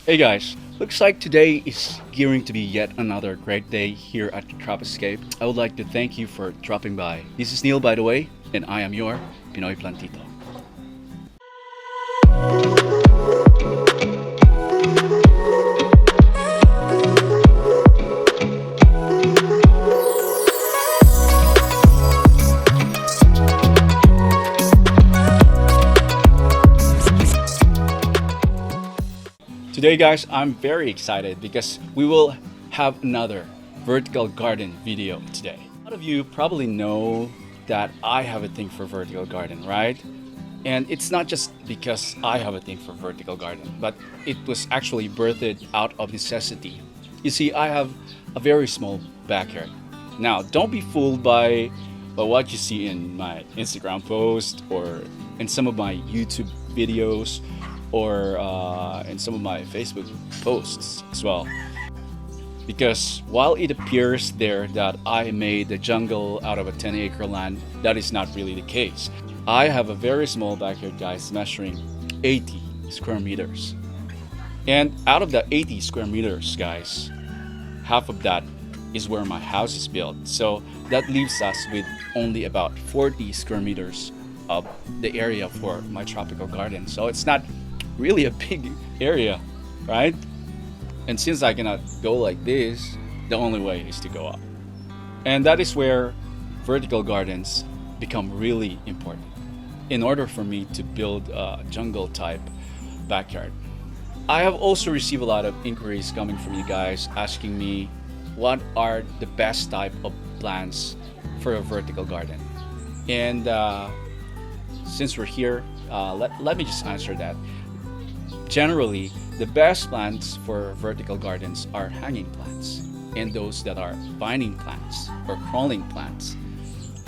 Hey guys, looks like today is gearing to be yet another great day here at the Tropiscape. I would like to thank you for dropping by. This is Neil, by the way, and I am your Pinoy Plantito. Today, guys, I'm very excited because we will have another vertical garden video today. A lot of you probably know that I have a thing for vertical garden, right? And it's not just because I have a thing for vertical garden, but it was actually birthed out of necessity. You see, I have a very small backyard. Now, don't be fooled by what you see in my Instagram post or in some of my YouTube videos or in some of my Facebook posts as well. Because while it appears there that I made the jungle out of a 10-acre land, that is not really the case. I have a very small backyard, guys, measuring 80 square meters. And out of the 80 square meters, guys, half of that is where my house is built. So that leaves us with only about 40 square meters of the area for my tropical garden. So it's not really a big area, right? And since I cannot go like this, the only way is to go up. And that is where vertical gardens become really important in order for me to build a jungle type backyard. I have also received a lot of inquiries coming from you guys asking me what are the best type of plants for a vertical garden. And since we're here, let me just answer that. Generally, the best plants for vertical gardens are hanging plants, and those that are vining plants or crawling plants,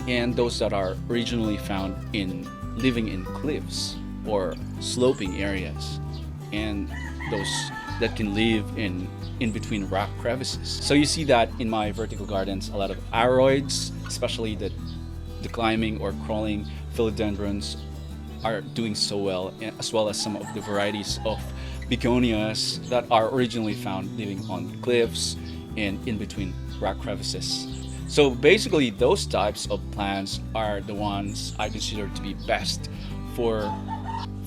and those that are originally found in living in cliffs or sloping areas, and those that can live in between rock crevices. So you see that in my vertical gardens, a lot of aroids, especially the climbing or crawling philodendrons, are doing so well, as well as some of the varieties of begonias that are originally found living on cliffs and in between rock crevices. So basically, those types of plants are the ones I consider to be best for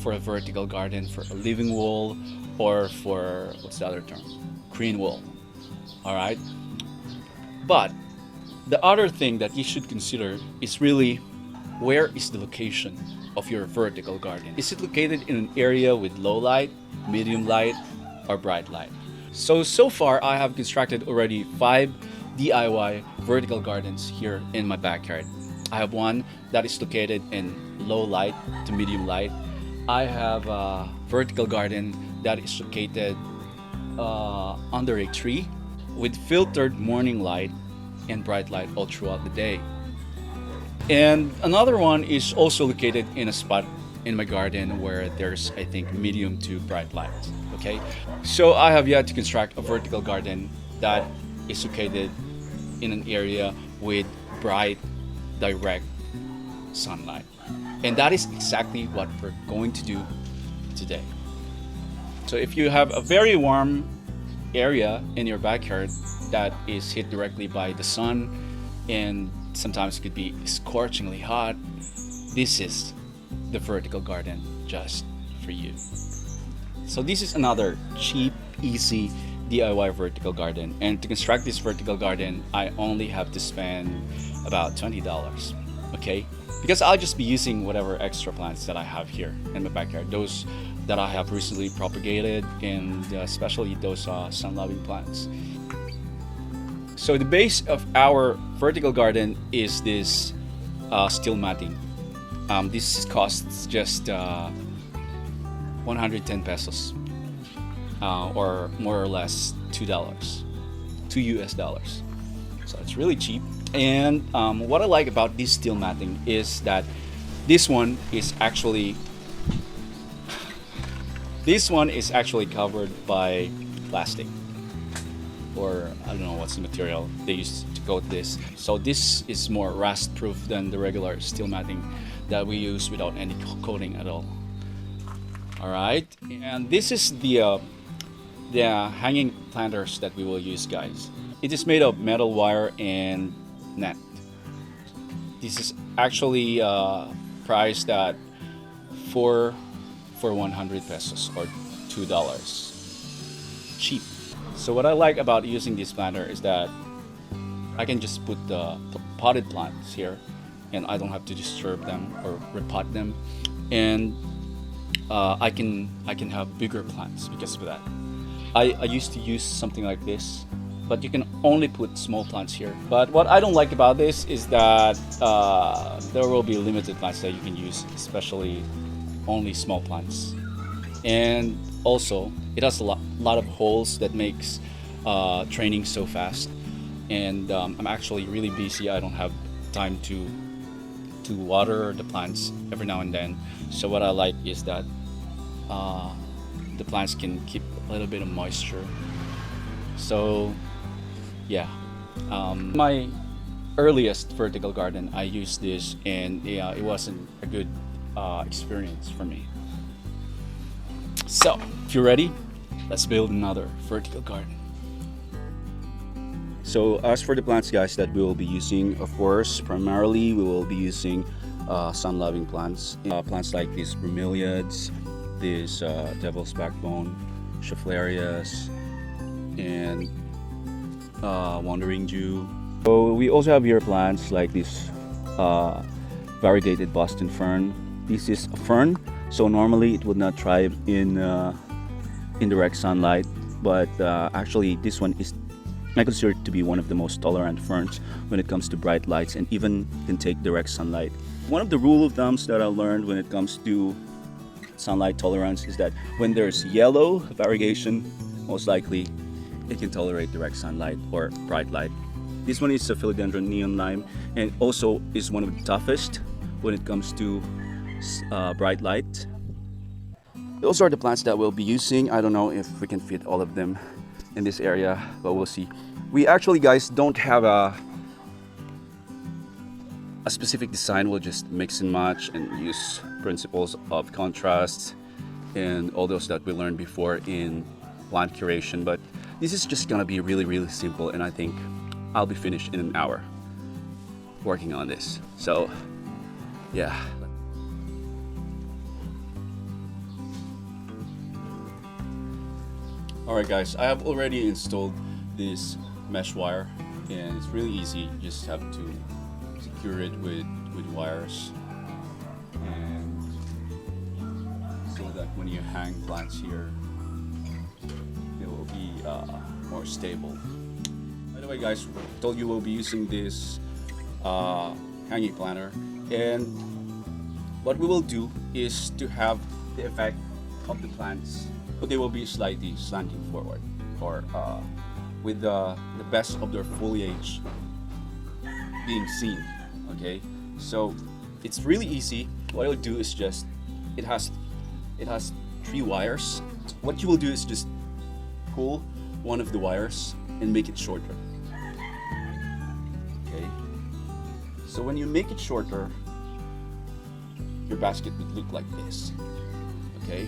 a vertical garden, for a living wall, or for what's the other term? Green wall. All right. But the other thing that you should consider is really where is the location of your vertical garden. Is it located in an area with low light, medium light, or bright light? So far I have constructed already 5 DIY vertical gardens here in my backyard. I have one that is located in low light to medium light. I have a vertical garden that is located under a tree with filtered morning light and bright light all throughout the day. And another one is also located in a spot in my garden where there's, I think, medium to bright light. Okay, so I have yet to construct a vertical garden that is located in an area with bright, direct sunlight. And that is exactly what we're going to do today. So if you have a very warm area in your backyard that is hit directly by the sun and sometimes it could be scorchingly hot, this is the vertical garden just for you. So this is another cheap, easy DIY vertical garden, and to construct this vertical garden I only have to spend about $20, okay? Because I'll just be using whatever extra plants that I have here in my backyard, those that I have recently propagated, and especially those sun-loving plants. So the base of our vertical garden is this steel matting. This costs just 110 pesos, or more or less $2, $2 US. So it's really cheap. And what I like about this steel matting is that this one is actually covered by plastic, or I don't know what's the material they use to coat this. So this is more rust proof than the regular steel matting that we use without any coating at all. All right, and this is the the hanging planters that we will use, guys. It is made of metal wire and net. This is actually priced at 4 for 100 pesos or $2. Cheap. So what I like about using this planter is that I can just put the potted plants here and I don't have to disturb them or repot them, and I can have bigger plants because of that. I used to use something like this, but you can only put small plants here. But what I don't like about this is that there will be limited plants that you can use, especially only small plants. And also, it has a lot of holes that makes training so fast. And I'm actually really busy. I don't have time to water the plants every now and then. So what I like is that the plants can keep a little bit of moisture. So yeah, my earliest vertical garden, I used this, and yeah, it wasn't a good experience for me. So if you're ready, let's build another vertical garden. So as for the plants, guys, that we will be using, of course, primarily we will be using sun-loving plants. Plants like these bromeliads, this devil's backbone, schefflerias, and wandering Jew. So we also have here plants like this variegated Boston fern. This is a fern, so normally it would not thrive in direct sunlight, but actually this one is, I consider it to be one of the most tolerant ferns when it comes to bright lights, and even can take direct sunlight. One of the rule of thumbs that I learned when it comes to sunlight tolerance is that when there's yellow variegation, most likely it can tolerate direct sunlight or bright light. This one is a philodendron neon lime, and also is one of the toughest when it comes to bright light. Those are the plants that we'll be using. I don't know if we can fit all of them in this area, but we'll see. We actually, guys, don't have a specific design. We'll just mix and match and use principles of contrast and all those that we learned before in plant curation. But this is just gonna be really simple, and I think I'll be finished in an hour working on this. So yeah. Alright, guys, I have already installed this mesh wire, and it's really easy. You just have to secure it with wires, and so that when you hang plants here, it will be more stable. By the way, guys, I told you we'll be using this hanging planter, and what we will do is to have the effect of the plants. They will be slightly slanting forward, or with the best of their foliage being seen. Okay, so it's really easy. What I'll do is just, it has 3 wires. What you will do is just pull one of the wires and make it shorter. Okay, so when you make it shorter, your basket would look like this. Okay,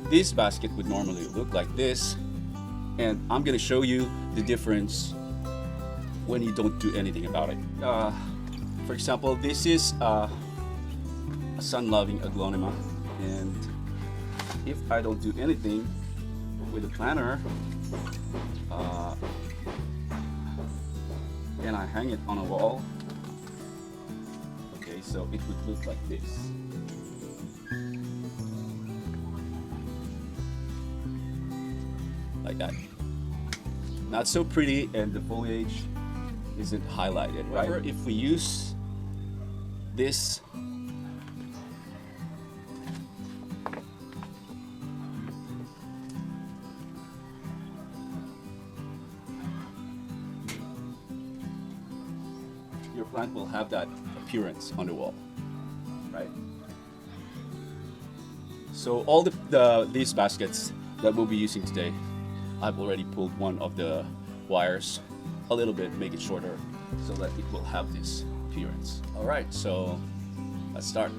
this basket would normally look like this, and I'm gonna show you the difference when you don't do anything about it. For example, this is a sun-loving aglaonema, and if I don't do anything with the planter and I hang it on a wall, okay, so it would look like this. Like that. Not so pretty, and the foliage isn't highlighted, right? However, if we use this your plant will have that appearance on the wall, right? So all these baskets that we'll be using today, I've already pulled one of the wires a little bit, make it shorter, so that it will have this appearance. All right, so let's start.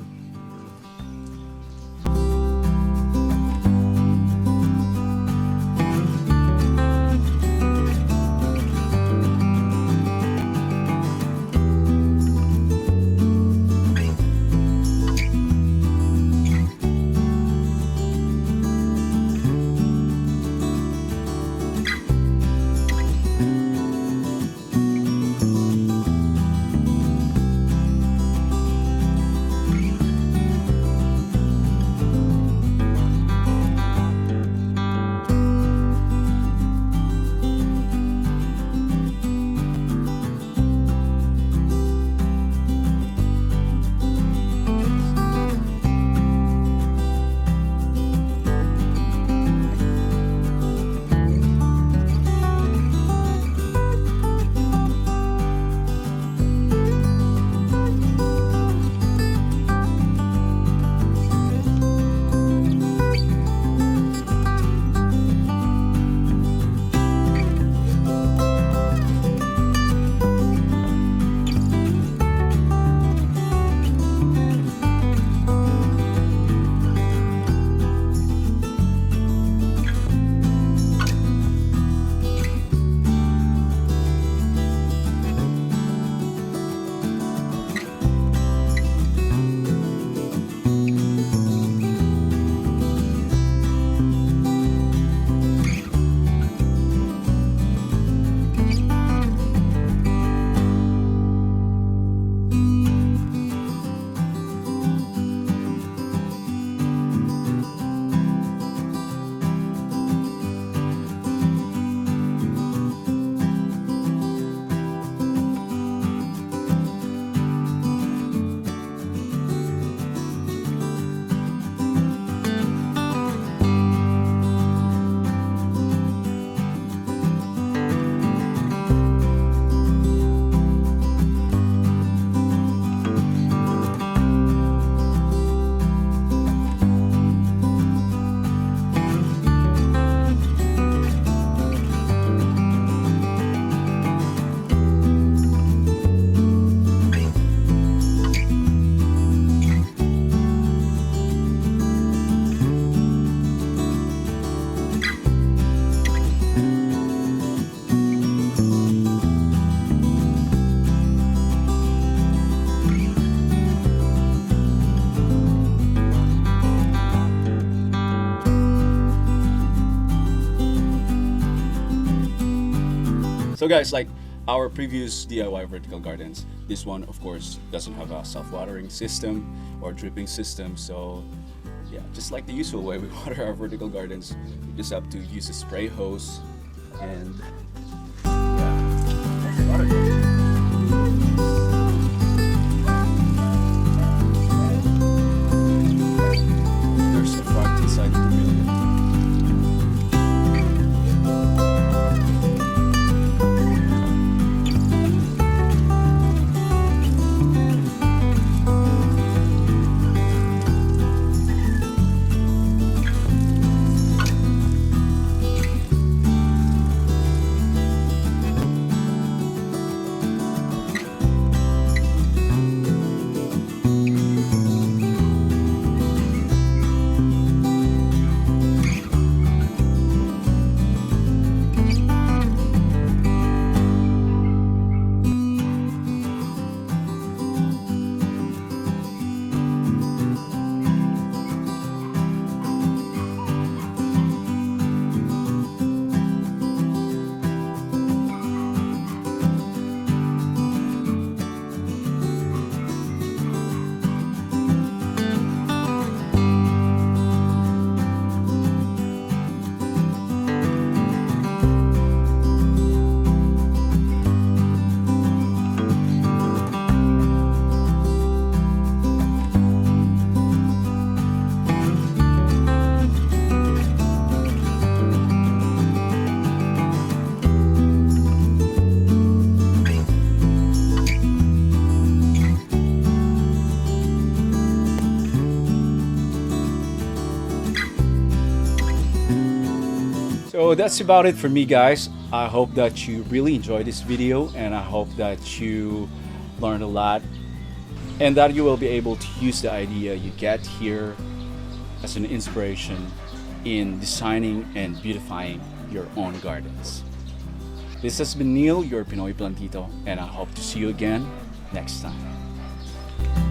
So guys, like our previous DIY vertical gardens, this one of course doesn't have a self-watering system or dripping system. So yeah, just like the usual way we water our vertical gardens, we just have to use a spray hose and yeah, water it. There's a front inside the building. So that's about it for me, guys. I hope that you really enjoyed this video, and I hope that you learned a lot and that you will be able to use the idea you get here as an inspiration in designing and beautifying your own gardens. This has been Neil, your Pinoy Plantito, and I hope to see you again next time.